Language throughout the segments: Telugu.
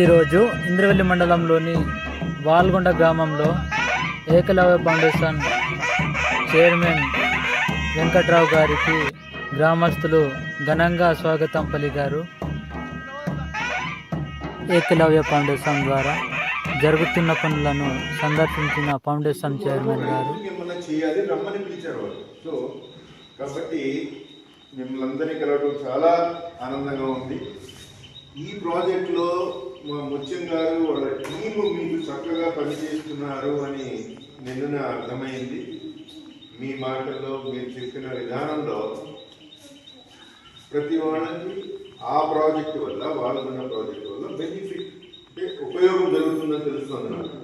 ఈరోజు ఇంద్రవెల్లి మండలంలోని వాల్గొండ గ్రామంలో ఏకలవ్య ఫౌండేషన్ చైర్మన్ వెంకట్రావు గారికి గ్రామస్తులు ఘనంగా స్వాగతం పలికారు. ఏకలవ్య ఫౌండేషన్ ద్వారా జరుగుతున్న పనులను సందర్శించిన ఫౌండేషన్ చైర్మన్ గారు కాబట్టి మిమ్మల్ని అందరినీ కలవడం చాలా ఆనందంగా ఉంది. ఈ ప్రాజెక్టులో మా ముత్యం గారు వాళ్ళ టీము మీకు చక్కగా పనిచేస్తున్నారు అని నిన్న అర్థమైంది. మీ మాటల్లో మీరు చెప్పిన విధానంలో ప్రతి వాళ్ళకి ఆ ప్రాజెక్టు వల్ల వాళ్ళకున్న ప్రాజెక్టు వల్ల బెనిఫిట్ అంటే ఉపయోగం జరుగుతుందని తెలుస్తుంది నాకు.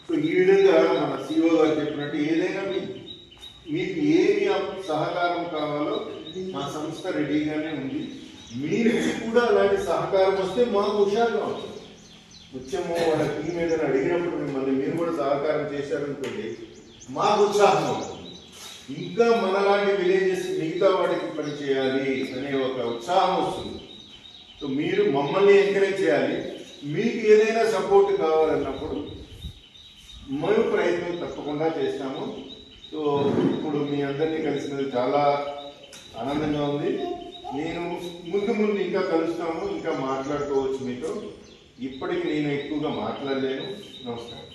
సో ఈ విధంగా మన సిఓ గారు చెప్పినట్టు ఏదైనా మీకు ఏమి సహకారం కావాలో మా సంస్థ రెడీగానే ఉంది. మీరు కూడా అలాంటి సహకారం వస్తే మాకు హుషారుగా ఉంటుంది. ముత్యము వాళ్ళ టీం ఏదైనా అడిగినప్పుడు మిమ్మల్ని మీరు కూడా సహకారం చేశారనుకోండి, మాకు ఉత్సాహం అవుతుంది. ఇంకా మనలాంటి విలేజెస్ మిగతా వాటికి పని చేయాలి అనే ఒక ఉత్సాహం వస్తుంది. సో మీరు మమ్మల్ని ఎంకరేజ్ చేయాలి. మీకు ఏదైనా సపోర్ట్ కావాలన్నప్పుడు మేము ప్రయత్నం తప్పకుండా చేస్తాము. సో ఇప్పుడు మీ అందరినీ కలిసినది చాలా ఆనందంగా ఉంది. నేను ముందు ఇంకా కలుస్తాము, ఇంకా మాట్లాడుకోవచ్చు మీతో. ఇప్పటికి నేను ఎక్కువగా మాట్లాడలేను. నమస్కారం.